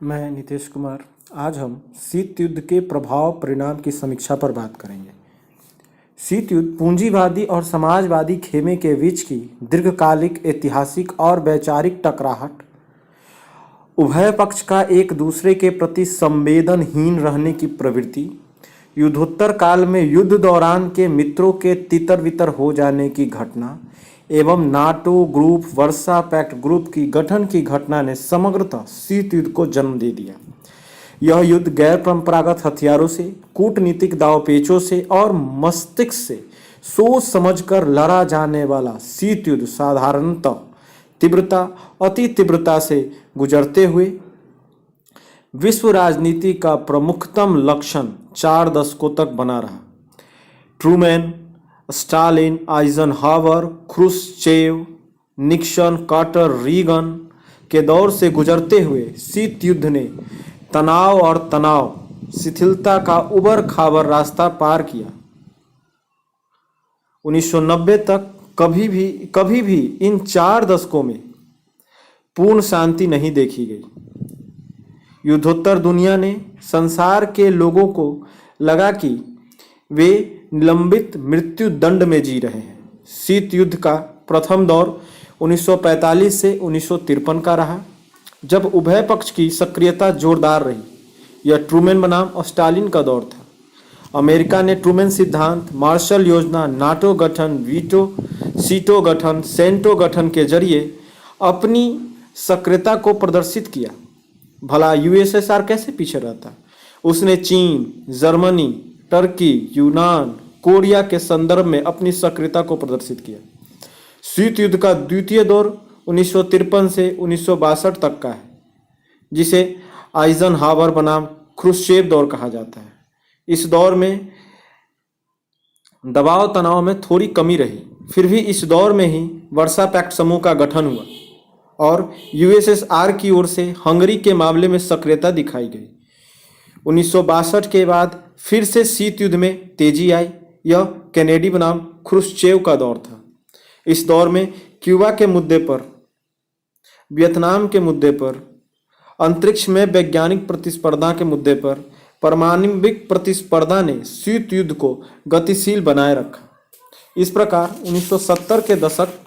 मैं नीतीश कुमार। आज हम शीत युद्ध के प्रभाव परिणाम की समीक्षा पर बात करेंगे। शीत युद्ध पूंजीवादी और समाजवादी खेमे के बीच की दीर्घकालिक ऐतिहासिक और वैचारिक टकराहट, उभय पक्ष का एक दूसरे के प्रति संवेदनहीन रहने की प्रवृत्ति, युद्धोत्तर काल में युद्ध दौरान के मित्रों के तितर बितर हो जाने की घटना एवं नाटो ग्रुप वर्सा पैक्ट ग्रुप की गठन की घटना ने समग्रतः शीत युद्ध को जन्म दे दिया। यह युद्ध गैर परंपरागत हथियारों से, कूटनीतिक दावपेचों से और मस्तिष्क से सोच समझकर लड़ा जाने वाला शीत युद्ध साधारणतः तीव्रता अति तीव्रता से गुजरते हुए विश्व राजनीति का प्रमुखतम लक्षण 4 दशकों तक बना रहा। Truman, Stalin, Eisenhower, Khrushchev, Nixon, Carter, Reagan के दौर से गुजरते हुए शीत युद्ध ने तनाव शिथिलता का उबड़ खाबड़ रास्ता पार किया। 1990 तक कभी भी इन 4 दशकों में पूर्ण शांति नहीं देखी गई। युद्धोत्तर दुनिया ने संसार के लोगों को लगा कि वे निलंबित मृत्यु दंड में जी रहे हैं। शीत युद्ध का प्रथम दौर 1945 से 1953 का रहा, जब उभय पक्ष की सक्रियता जोरदार रही। यह ट्रूमैन बनाम और स्टालिन का दौर था। अमेरिका ने ट्रूमैन सिद्धांत, मार्शल योजना, नाटो गठन, सीटो गठन, सेंटो गठन के जरिए अपनी सक्रियता को प्रदर्शित किया। भला यूएसएसआर कैसे पीछे रहता? उसने चीन, जर्मनी, टर्की, यूनान, कोरिया के संदर्भ में अपनी सक्रियता को प्रदर्शित किया। शीत युद्ध का द्वितीय दौर 1953 से 1962 तक का है, जिसे आइजनहावर बनाम ख्रुश्चेव दौर कहा जाता है। इस दौर में दबाव तनाव में थोड़ी कमी रही, फिर भी इस दौर में ही वर्सा पैक्ट समूह का गठन हुआ और यूएसएसआर की ओर से हंगरी के मामले में सक्रियता दिखाई गई। 1962 के बाद फिर से शीत युद्ध में तेजी आई। यह कैनेडी बनाम ख्रुश्चेव का दौर था। इस दौर में क्यूबा के मुद्दे पर, वियतनाम के मुद्दे पर, अंतरिक्ष में वैज्ञानिक प्रतिस्पर्धा के मुद्दे पर पारमाणविक प्रतिस्पर्धा ने शीत युद्ध को गतिशील बनाए रखा। इस प्रकार 1970 के दशक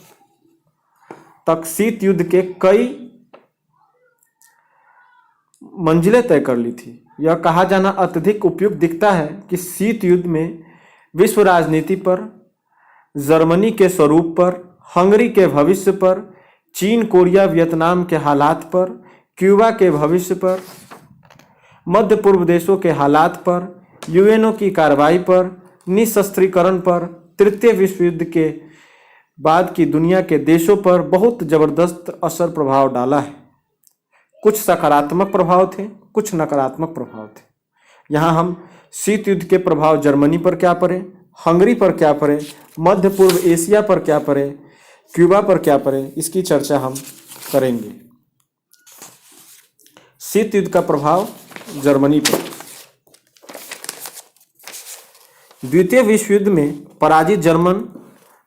तक शीत युद्ध के कई मंजिलें तय कर ली थी। यह कहा जाना अत्यधिक उपयुक्त दिखता है कि शीत युद्ध में विश्व राजनीति पर, जर्मनी के स्वरूप पर, हंगरी के भविष्य पर, चीन, कोरिया, वियतनाम के हालात पर, क्यूबा के भविष्य पर, मध्य पूर्व देशों के हालात पर, यूएनओ की कार्रवाई पर, निशस्त्रीकरण पर, तृतीय विश्व युद्ध के बाद की दुनिया के देशों पर बहुत जबरदस्त असर प्रभाव डाला है। कुछ सकारात्मक प्रभाव थे, कुछ नकारात्मक प्रभाव थे। यहाँ हम शीत युद्ध के प्रभाव जर्मनी पर क्या पड़े, हंगरी पर क्या पड़े, मध्य पूर्व एशिया पर क्या पड़े, क्यूबा पर क्या पड़े, इसकी चर्चा हम करेंगे। शीत युद्ध का प्रभाव जर्मनी पर। द्वितीय विश्व युद्ध में पराजित जर्मन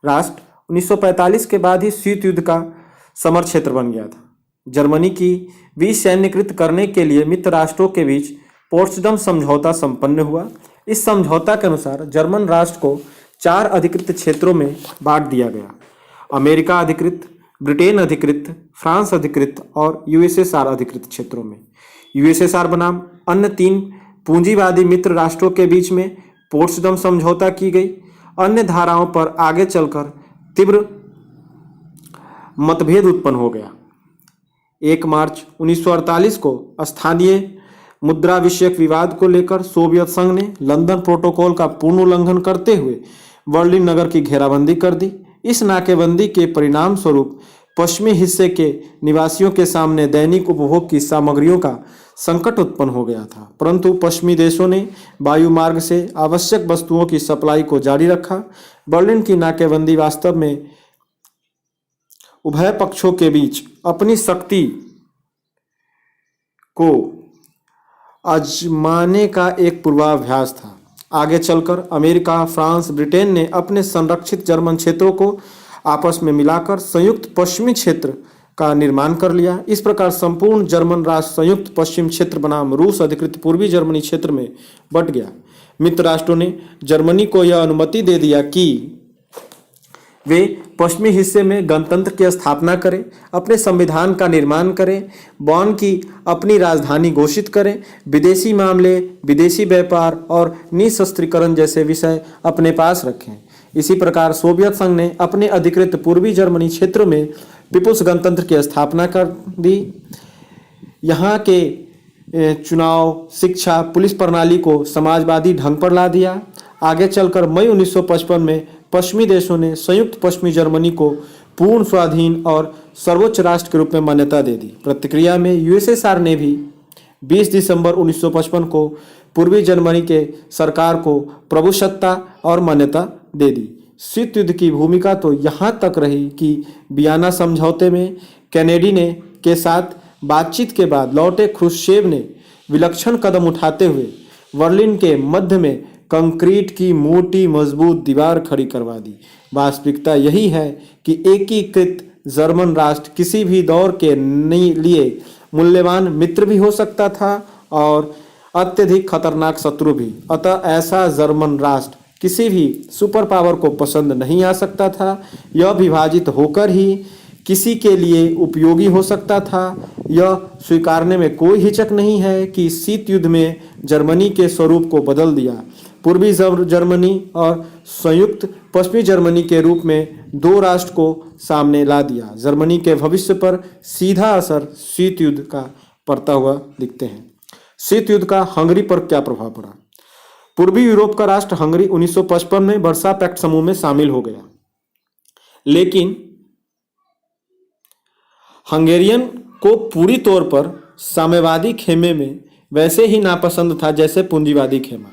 राष्ट्र 1945 के बाद ही शीत युद्ध का समर क्षेत्र बन गया था। जर्मनी की विसैन्यकृत करने के लिए मित्र राष्ट्रों के बीच पोट्सडम समझौता संपन्न हुआ। इस समझौता के अनुसार जर्मन राष्ट्र को 4 अधिकृत क्षेत्रों में बांट दिया गया: अमेरिका अधिकृत, ब्रिटेन अधिकृत, फ्रांस अधिकृत और यूएसएसआर अधिकृत क्षेत्रों में। यूएसएसआर बनाम अन्य 3 पूंजीवादी मित्र राष्ट्रों के बीच में पोट्सडम समझौता की गई। अन्य धाराओं पर आगे चलकर तीव्र मतभेद उत्पन्न हो गया। 1 मार्च 1948 को स्थानीय मुद्रा विषयक विवाद को लेकर सोवियत संघ ने लंदन प्रोटोकॉल का पूर्ण उल्लंघन करते हुए बर्लिन नगर की घेराबंदी कर दी। इस नाकेबंदी के परिणाम स्वरूप पश्चिमी हिस्से के निवासियों के सामने दैनिक उपभोग की सामग्रियों का संकट उत्पन्न हो गया था, परंतु पश्चिमी देशों ने वायु मार्ग से आवश्यक वस्तुओं की सप्लाई को जारी रखा। बर्लिन की नाकेबंदी वास्तव में उभय पक्षों के बीच अपनी शक्ति को आजमाने का एक पूर्वाभ्यास था। आगे चलकर अमेरिका, फ्रांस, ब्रिटेन ने अपने संरक्षित जर्मन क्षेत्रों को आपस में मिलाकर संयुक्त पश्चिमी क्षेत्र का निर्माण कर लिया। इस प्रकार संपूर्ण जर्मन राष्ट्र संयुक्त पश्चिम क्षेत्र बनाम रूस अधिकृत पूर्वी जर्मनी क्षेत्र में बंट गया। मित्र राष्ट्रों ने जर्मनी को यह अनुमति दे दिया कि वे पश्चिमी हिस्से में गणतंत्र की स्थापना करें, अपने संविधान का निर्माण करें, बॉन की अपनी राजधानी घोषित करें, विदेशी मामले, विदेशी व्यापार और निशस्त्रीकरण जैसे विषय अपने पास रखें। इसी प्रकार सोवियत संघ ने अपने अधिकृत पूर्वी जर्मनी क्षेत्र में पीपुल्स गणतंत्र की स्थापना कर दी। यहाँ के चुनाव, शिक्षा, पुलिस प्रणाली को समाजवादी ढंग पर ला दिया। आगे चलकर मई 1955 में पश्चिमी देशों ने संयुक्त पश्चिमी जर्मनी को पूर्ण स्वाधीन और सर्वोच्च राष्ट्र के रूप में मान्यता दे दी। प्रतिक्रिया में यूएसएसआर ने भी 20 दिसंबर 1955 को पूर्वी जर्मनी के सरकार को प्रभुसत्ता और मान्यता दे दी। शीत युद्ध की भूमिका तो यहाँ तक रही कि वियना समझौते में कैनेडी ने के साथ बातचीत के बाद लौटे ख्रुश्चेव ने विलक्षण कदम उठाते हुए बर्लिन के मध्य में कंक्रीट की मोटी मजबूत दीवार खड़ी करवा दी। वास्तविकता यही है कि एकीकृत जर्मन राष्ट्र किसी भी दौर के लिए मूल्यवान मित्र भी हो सकता था और अत्यधिक खतरनाक शत्रु भी। अतः ऐसा जर्मन राष्ट्र किसी भी सुपर पावर को पसंद नहीं आ सकता था। यह विभाजित होकर ही किसी के लिए उपयोगी हो सकता था। यह स्वीकारने में कोई हिचक नहीं है कि शीत युद्ध में जर्मनी के स्वरूप को बदल दिया। पूर्वी जर्मनी और संयुक्त पश्चिमी जर्मनी के रूप में दो राष्ट्र को सामने ला दिया। जर्मनी के भविष्य पर सीधा असर शीत युद्ध का पड़ता हुआ दिखते हैं। शीत युद्ध का हंगरी पर क्या प्रभाव पड़ा? पूर्वी यूरोप का राष्ट्र हंगरी 1955 में वर्सा पैक्ट समूह में शामिल हो गया, लेकिन हंगेरियन को पूरी तौर पर साम्यवादी खेमे में वैसे ही नापसंद था जैसे पूंजीवादी खेमा।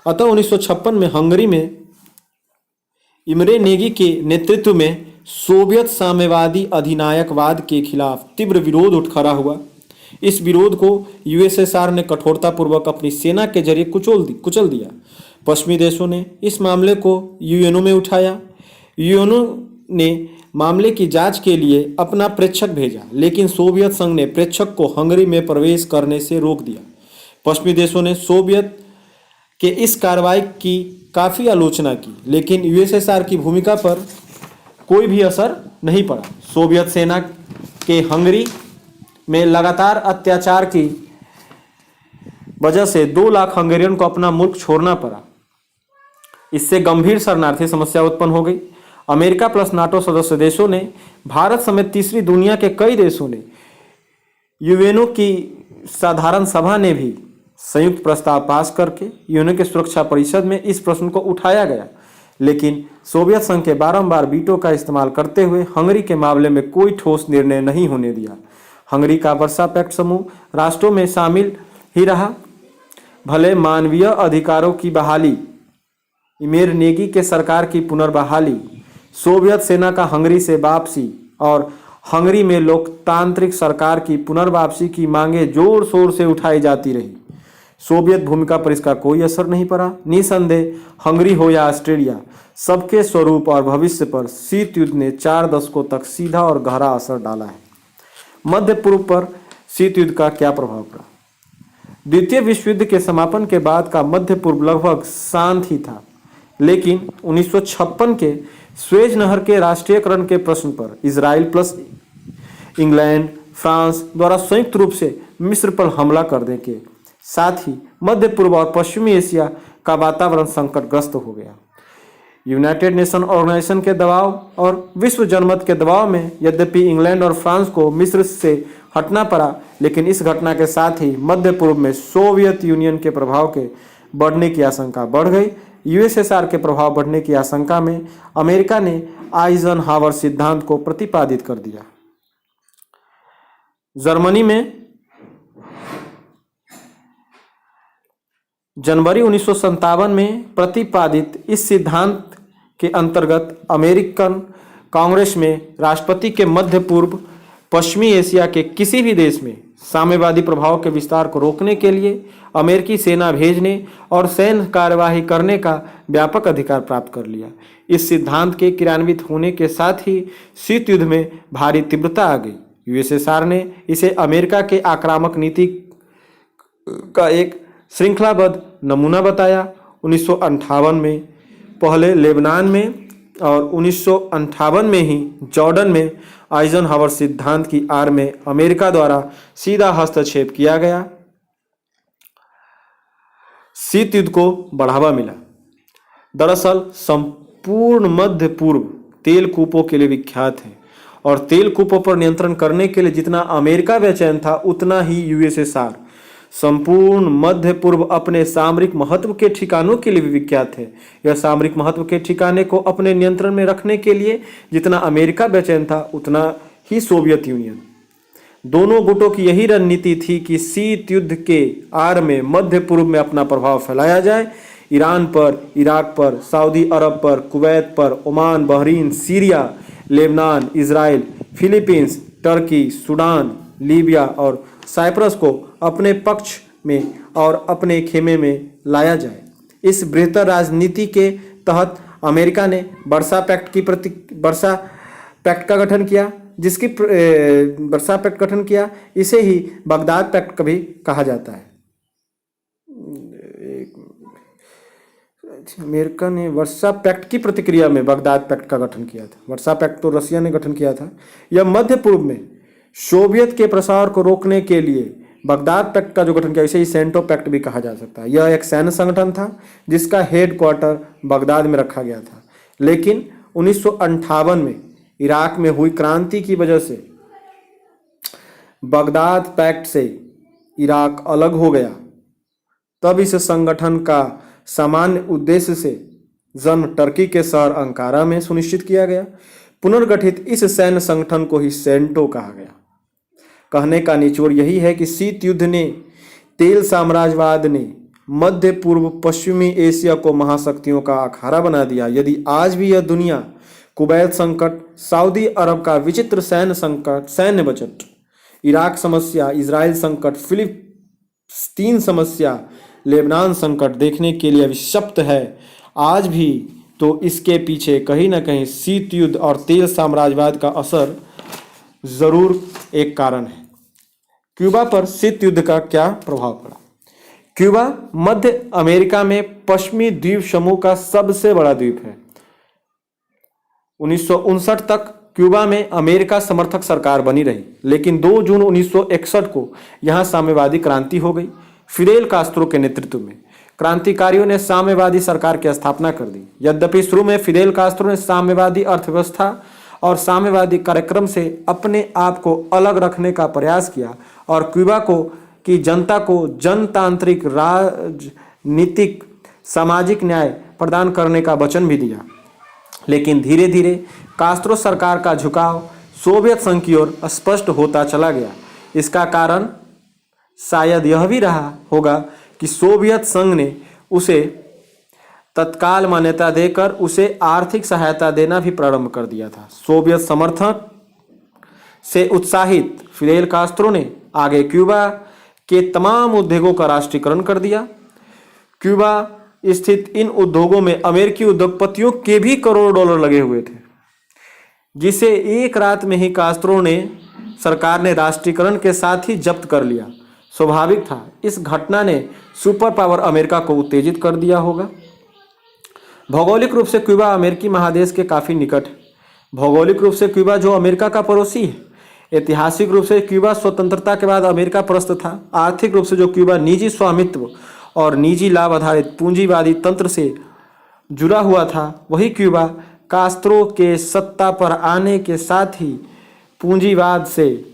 अतः 1956 में हंगरी में इमरे नेगी के नेतृत्व में सोवियत साम्यवादी अधिनायकवाद के खिलाफ तीव्र विरोध उठ खड़ा हुआ। इस विरोध को यूएसएसआर ने कठोरतापूर्वक अपनी सेना के जरिए कुचल दिया। पश्चिमी देशों ने इस मामले को यूएनओ में उठाया। यूएनओ ने मामले की जांच के लिए अपना प्रेक्षक भेजा, लेकिन सोवियत संघ ने प्रेक्षक को हंगरी में प्रवेश करने से रोक दिया। पश्चिमी देशों ने सोवियत के इस कार्रवाई की काफ़ी आलोचना की, लेकिन यूएसएसआर की भूमिका पर कोई भी असर नहीं पड़ा। सोवियत सेना के हंगरी में लगातार अत्याचार की वजह से 2 लाख हंगेरियन को अपना मुल्क छोड़ना पड़ा। इससे गंभीर शरणार्थी समस्या उत्पन्न हो गई। अमेरिका प्लस नाटो सदस्य देशों ने, भारत समेत तीसरी दुनिया के कई देशों ने, यूएनओ की साधारण सभा ने भी संयुक्त प्रस्ताव पास करके यूएनओ के सुरक्षा परिषद में इस प्रश्न को उठाया गया, लेकिन सोवियत संघ के बारंबार वीटो का इस्तेमाल करते हुए हंगरी के मामले में कोई ठोस निर्णय नहीं होने दिया। हंगरी का वर्सा पैक्ट समूह राष्ट्रों में शामिल ही रहा। भले मानवीय अधिकारों की बहाली, इमेर नेगी के सरकार की पुनर्बहाली, सोवियत सेना का हंगरी से वापसी और हंगरी में लोकतांत्रिक सरकार की पुनर्वापसी की मांगें जोर शोर से उठाई जाती रही, सोवियत भूमिका पर इसका कोई असर नहीं पड़ा। निसंदेह हंगरी हो या ऑस्ट्रेलिया, सबके स्वरूप और भविष्य पर शीत युद्ध ने 4 दशकों तक सीधा और गहरा असर डाला है। मध्य पूर्व पर शीत युद्ध का क्या प्रभाव पड़ा? द्वितीय विश्व युद्ध के समापन के बाद का मध्य पूर्व लगभग शांत ही था, लेकिन 1956 के स्वेज नहर के राष्ट्रीयकरण के प्रश्न पर इजराइल प्लस इंग्लैंड, फ्रांस द्वारा संयुक्त रूप से मिस्र पर हमला करने के साथ ही मध्य पूर्व और पश्चिमी एशिया का वातावरण संकटग्रस्त हो गया। यूनाइटेड नेशन ऑर्गेनाइजेशन के दबाव और विश्व जनमत के दबाव में यद्यपि इंग्लैंड और फ्रांस को मिस्र से हटना पड़ा, लेकिन इस घटना के साथ ही मध्य पूर्व में सोवियत यूनियन के प्रभाव के बढ़ने की आशंका बढ़ गई। यूएसएसआर के प्रभाव बढ़ने की आशंका में अमेरिका ने आइजनहावर सिद्धांत को प्रतिपादित कर दिया। जर्मनी में जनवरी 1957 में प्रतिपादित इस सिद्धांत के अंतर्गत अमेरिकन कांग्रेस में राष्ट्रपति के मध्य पूर्व पश्चिमी एशिया के किसी भी देश में साम्यवादी प्रभाव के विस्तार को रोकने के लिए अमेरिकी सेना भेजने और सैन्य कार्यवाही करने का व्यापक अधिकार प्राप्त कर लिया। इस सिद्धांत के क्रियान्वित होने के साथ ही शीत युद्ध में भारी तीव्रता आ गई। यूएसएसआर ने इसे अमेरिका के आक्रामक नीति का एक श्रृंखलाबद्ध नमूना बताया। 1958 में पहले लेबनान में और 1958 में ही जॉर्डन में आइजनहावर सिद्धांत की आड़ में अमेरिका द्वारा सीधा हस्तक्षेप किया गया। शीत युद्ध को बढ़ावा मिला। दरअसल संपूर्ण मध्य पूर्व तेल कूपों के लिए विख्यात है और तेल कूपों पर नियंत्रण करने के लिए जितना अमेरिका बेचैन था उतना ही यूएसएसआर संपूर्ण मध्य पूर्व अपने सामरिक महत्व के ठिकानों के लिए भी विख्यात है। यह सामरिक महत्व के ठिकाने को अपने नियंत्रण में रखने के लिए जितना अमेरिका बेचैन था उतना ही सोवियत यूनियन। दोनों गुटों की यही रणनीति थी कि शीत युद्ध के आड़ में मध्य पूर्व में अपना प्रभाव फैलाया जाए। ईरान पर, इराक पर, सऊदी अरब पर, कुवैत पर, Oman, Bahrain, Syria, Lebanon, Israel, Philippines, Turkey, Sudan, Libya और साइप्रस को अपने पक्ष में और अपने खेमे में लाया जाए। इस बेहतर राजनीति के तहत अमेरिका ने वर्सा पैक्ट का गठन किया, जिसकी वर्सा पैक्ट गठन किया। इसे ही बगदाद पैक्ट कभी कहा जाता है। अमेरिका ने वर्सा पैक्ट की प्रतिक्रिया में बगदाद पैक्ट का गठन किया था। वर्सा पैक्ट तो रसिया ने गठन किया था। यह मध्य पूर्व में सोवियत के प्रसार को रोकने के लिए बगदाद पैक्ट का जो गठन किया, इसे ही सेंटो पैक्ट भी कहा जा सकता है। यह एक सैन्य संगठन था जिसका हेडक्वार्टर बगदाद में रखा गया था। लेकिन 1958 में इराक में हुई क्रांति की वजह से बगदाद पैक्ट से इराक अलग हो गया। तब इस संगठन का सामान्य उद्देश्य से जन्म टर्की के शहर अंकारा में सुनिश्चित किया गया। पुनर्गठित इस सैन्य संगठन को ही सेंटो कहा गया। कहने का निचोड़ यही है कि शीत युद्ध ने, तेल साम्राज्यवाद ने मध्य पूर्व पश्चिमी एशिया को महाशक्तियों का अखाड़ा बना दिया। यदि आज भी यह दुनिया कुवैत संकट, सऊदी अरब का विचित्र सैन्य संकट, सैन्य बजट, इराक समस्या, इजराइल संकट, फिलिस्तीन समस्या, लेबनान संकट देखने के लिए अभिशप्त है आज भी, तो इसके पीछे कहीं ना कहीं शीत युद्ध और तेल साम्राज्यवाद का असर जरूर एक कारण है। क्यूबा पर शीत युद्ध का क्या प्रभाव पड़ा? क्यूबा मध्य अमेरिका में पश्चिमी द्वीप समूह का सबसे बड़ा द्वीप है। 1959 तक क्यूबा में अमेरिका समर्थक सरकार बनी रही, लेकिन 2 जून 1961 को यहां साम्यवादी क्रांति हो गई। फिदेल कास्त्रो के नेतृत्व में क्रांतिकारियों ने साम्यवादी सरकार की स्थापना कर दी। यद्यपि शुरू में फिदेल कास्त्रो ने साम्यवादी अर्थव्यवस्था और साम्यवादी कार्यक्रम से अपने आप को अलग रखने का प्रयास किया और क्यूबा की जनता को जनतांत्रिक, राजनीतिक, सामाजिक न्याय प्रदान करने का वचन भी दिया। लेकिन धीरे धीरे कास्त्रो सरकार का झुकाव सोवियत संघ की ओर स्पष्ट होता चला गया। इसका कारण शायद यह भी रहा होगा कि सोवियत संघ ने उसे तत्काल मान्यता देकर उसे आर्थिक सहायता देना भी प्रारंभ कर दिया था। सोवियत समर्थक से उत्साहित फिदेल कास्त्रो ने आगे क्यूबा के तमाम उद्योगों का राष्ट्रीयकरण कर दिया। क्यूबा स्थित इन उद्योगों में अमेरिकी उद्योगपतियों के भी करोड़ों डॉलर लगे हुए थे, जिसे एक रात में ही कास्त्रो ने सरकार ने राष्ट्रीयकरण के साथ ही जब्त कर लिया। स्वाभाविक था, इस घटना ने सुपर पावर अमेरिका को उत्तेजित कर दिया होगा। भौगोलिक रूप से क्यूबा अमेरिकी महादेश के काफ़ी निकट है। भौगोलिक रूप से क्यूबा जो अमेरिका का पड़ोसी है। ऐतिहासिक रूप से क्यूबा स्वतंत्रता के बाद अमेरिका परस्त था। आर्थिक रूप से जो क्यूबा निजी स्वामित्व और निजी लाभ आधारित पूंजीवादी तंत्र से जुड़ा हुआ था, वही क्यूबा कास्त्रो के सत्ता पर आने के साथ ही पूंजीवाद से,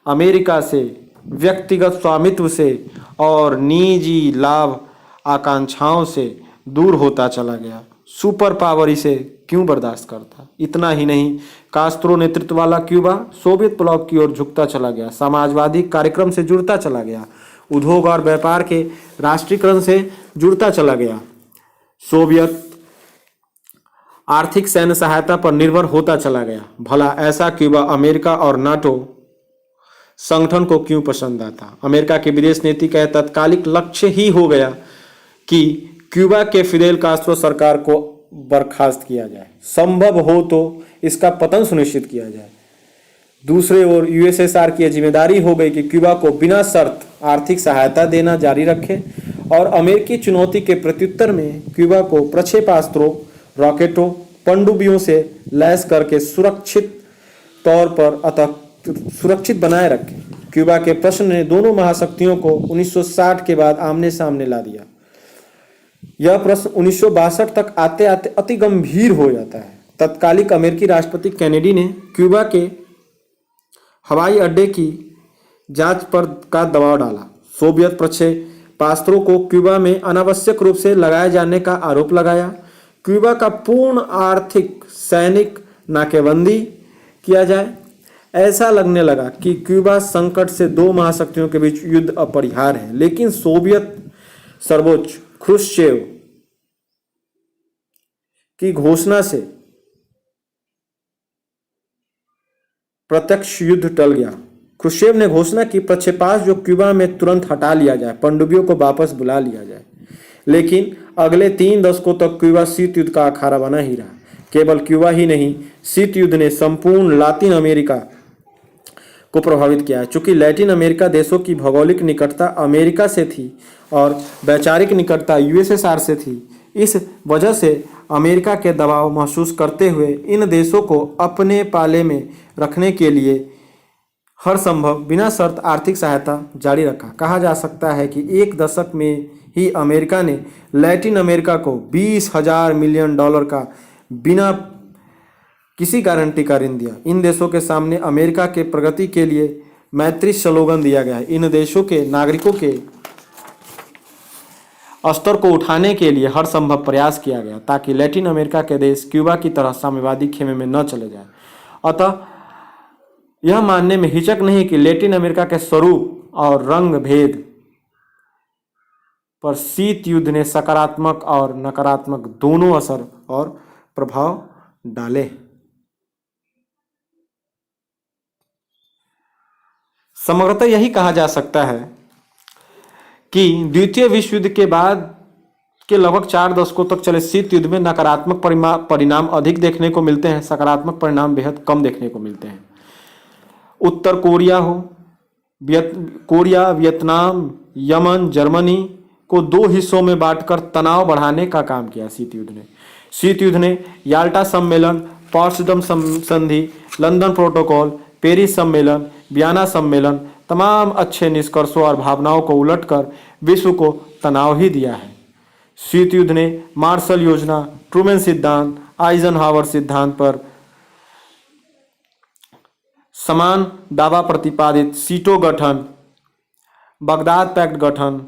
अमेरिका से, व्यक्तिगत स्वामित्व से और निजी लाभ आकांक्षाओं से दूर होता चला गया। सुपर पावर इसे क्यों बर्दाश्त करता? इतना ही नहीं, कास्त्रो नेतृत्व वाला क्यूबा सोवियत ब्लॉक की ओर झुकता चला गया, समाजवादी कार्यक्रम से जुड़ता चला गया, उद्योग और व्यापार के राष्ट्रीयकरण से जुड़ता चला गया, सोवियत आर्थिक सैन्य सहायता पर निर्भर होता चला गया। भला ऐसा क्यूबा अमेरिका और नाटो संगठन को क्यों पसंद आता? अमेरिका की विदेश नीति का तत्कालिक लक्ष्य ही हो गया कि क्यूबा के फिदेल कास्त्रो सरकार को बर्खास्त किया जाए, संभव हो तो इसका पतन सुनिश्चित किया जाए। दूसरे ओर यूएसएसआर की यह जिम्मेदारी हो गई कि क्यूबा को बिना शर्त आर्थिक सहायता देना जारी रखे और अमेरिकी चुनौती के प्रत्युत्तर में क्यूबा को प्रक्षेपास्त्रों, रॉकेटों, पनडुब्बियों से लैस करके सुरक्षित बनाए रखे। क्यूबा के प्रश्न ने दोनों महाशक्तियों को 1960 के बाद आमने सामने ला दिया। यह प्रश्न 1962 तक आते आते अति गंभीर हो जाता है। तत्कालिक अमेरिकी राष्ट्रपति कैनेडी ने क्यूबा के हवाई अड्डे की जांच पर का दबाव डाला। सोवियत प्रक्षेपास्त्रों को क्यूबा में अनावश्यक रूप से लगाए जाने का आरोप लगाया। क्यूबा का पूर्ण आर्थिक सैनिक नाकेबंदी किया जाए। ऐसा लगने लगा कि क्यूबा संकट से दो महाशक्तियों के बीच युद्ध अपरिहार्य है। लेकिन सोवियत सर्वोच्च ख्रुश्चेव की घोषणा से प्रत्यक्ष युद्ध टल गया। ख्रुश्चेव ने घोषणा की प्रक्षेपास्त्र जो क्यूबा में तुरंत हटा लिया जाए, पनडुब्बियों को वापस बुला लिया जाए। लेकिन अगले 3 दशकों तक क्यूबा शीत युद्ध का अखाड़ा बना ही रहा। केवल क्यूबा ही नहीं, शीत युद्ध ने संपूर्ण लातिन अमेरिका को प्रभावित किया है। चूंकि लैटिन अमेरिका देशों की भौगोलिक निकटता अमेरिका से थी और वैचारिक निकटता यूएसएसआर से थी, इस वजह से अमेरिका के दबाव महसूस करते हुए इन देशों को अपने पाले में रखने के लिए हर संभव बिना शर्त आर्थिक सहायता जारी रखा। कहा जा सकता है कि 1 दशक में ही अमेरिका ने लैटिन अमेरिका को $20,000 मिलियन का बिना किसी गारंटी का ऋण दिया। इन देशों के सामने अमेरिका के प्रगति के लिए मैत्री स्लोगन दिया गया है। इन देशों के नागरिकों के स्तर को उठाने के लिए हर संभव प्रयास किया गया ताकि लैटिन अमेरिका के देश क्यूबा की तरह साम्यवादी खेमे में न चले जाएं। अतः यह मानने में हिचक नहीं कि लैटिन अमेरिका के स्वरूप और रंग भेद पर शीत युद्ध ने सकारात्मक और नकारात्मक दोनों असर और प्रभाव डाले। समग्रतः यही कहा जा सकता है कि द्वितीय विश्व युद्ध के बाद के लगभग 4 दशकों तक चले शीत युद्ध में नकारात्मक परिणाम अधिक देखने को मिलते हैं, सकारात्मक परिणाम बेहद कम देखने को मिलते हैं। उत्तर कोरिया हो, वियतनाम, यमन, जर्मनी को 2 हिस्सों में बांटकर तनाव बढ़ाने का काम किया शीत युद्ध ने। शीत युद्ध ने याल्टा सम्मेलन, पॉट्सडम संधि, लंदन प्रोटोकॉल, पेरिस सम्मेलन, वियना सम्मेलन तमाम अच्छे निष्कर्षों और भावनाओं को उलटकर विश्व को तनाव ही दिया है। शीत युद्ध ने मार्शल योजना, ट्रूमैन सिद्धांत, आइजनहावर सिद्धांत पर समान दावा प्रतिपादित, सीटो गठन, बगदाद पैक्ट गठन,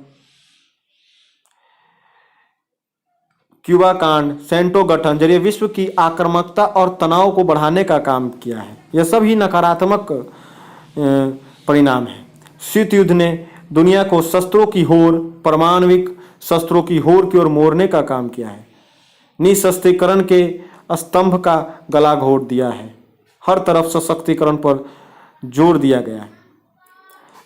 क्यूबा कांड, सेंटो गठन जरिए विश्व की आक्रामकता और तनाव को बढ़ाने का काम किया है। यह सभी नकारात्मक परिणाम है। शीत युद्ध ने दुनिया को शस्त्रों की होर, परमाणविक शस्त्रों की होर की ओर मोड़ने का काम किया है। निशस्त्रीकरण के स्तंभ का गला घोट दिया है। हर तरफ सशक्तिकरण पर जोर दिया गया है।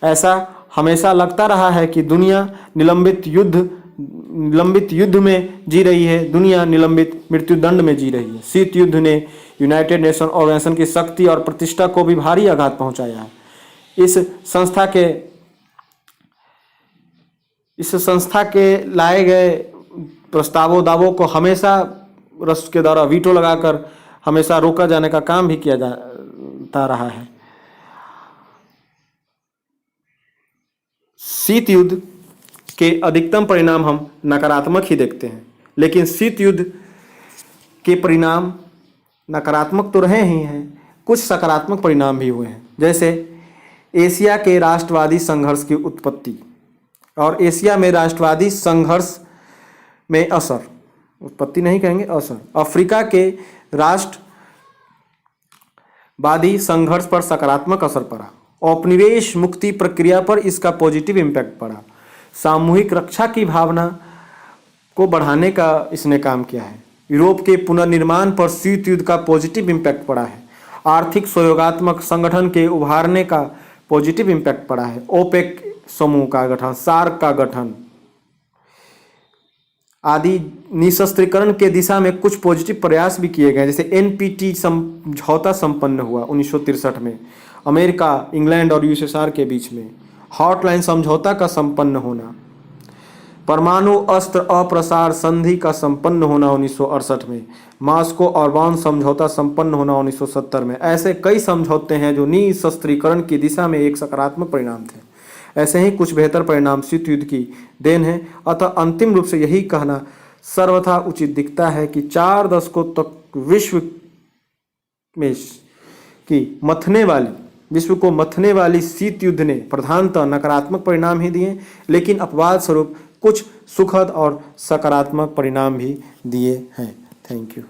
ऐसा हमेशा लगता रहा है कि दुनिया निलंबित युद्ध में जी रही है, दुनिया निलंबित मृत्युदंड में जी रही है। शीत युद्ध ने यूनाइटेड नेशन ऑर्गेनाइजेशन की शक्ति और प्रतिष्ठा को भी भारी आघात पहुंचाया है। इस संस्था के लाए गए प्रस्तावों दावों को हमेशा राष्ट्र के द्वारा वीटो लगाकर हमेशा रोका जाने का काम भी किया जाता रहा है। शीत युद्ध के अधिकतम परिणाम हम नकारात्मक ही देखते हैं, लेकिन शीत युद्ध के परिणाम नकारात्मक तो रहे ही हैं, कुछ सकारात्मक परिणाम भी हुए हैं। जैसे एशिया के राष्ट्रवादी संघर्ष की उत्पत्ति और एशिया में राष्ट्रवादी संघर्ष में असर, उत्पत्ति नहीं कहेंगे, असर। अफ्रीका के राष्ट्रवादी संघर्ष पर सकारात्मक असर पड़ा। औपनिवेश मुक्ति प्रक्रिया पर इसका पॉजिटिव इम्पैक्ट पड़ा। सामूहिक रक्षा की भावना को बढ़ाने का इसने काम किया है। यूरोप के पुनर्निर्माण पर शीत युद्ध का पॉजिटिव इम्पैक्ट पड़ा है। आर्थिक सहयोगात्मक संगठन के उभारने का पॉजिटिव इम्पैक्ट पड़ा है। ओपेक समूह का गठन, सार्क का गठन आदि निशस्त्रीकरण के दिशा में कुछ पॉजिटिव प्रयास भी किए गए। जैसे एनपीटी समझौता संपन्न हुआ 1963 में अमेरिका, इंग्लैंड और यूएसएसआर के बीच में, हॉटलाइन समझौता का संपन्न होना, परमाणु अस्त्र अप्रसार संधि का संपन्न होना 1968 में, मॉस्को और बॉन समझौता संपन्न होना 1970 में। ऐसे कई समझौते हैं जो निशस्त्रीकरण की दिशा में एक सकारात्मक परिणाम थे। ऐसे ही कुछ बेहतर परिणाम शीत युद्ध की देन है। अतः अंतिम रूप से यही कहना सर्वथा उचित दिखता है कि 4 दशकों तक विश्व को मथने वाली शीत युद्ध ने प्रधानतः नकारात्मक परिणाम ही दिए, लेकिन अपवाद स्वरूप कुछ सुखद और सकारात्मक परिणाम भी दिए हैं। Thank you.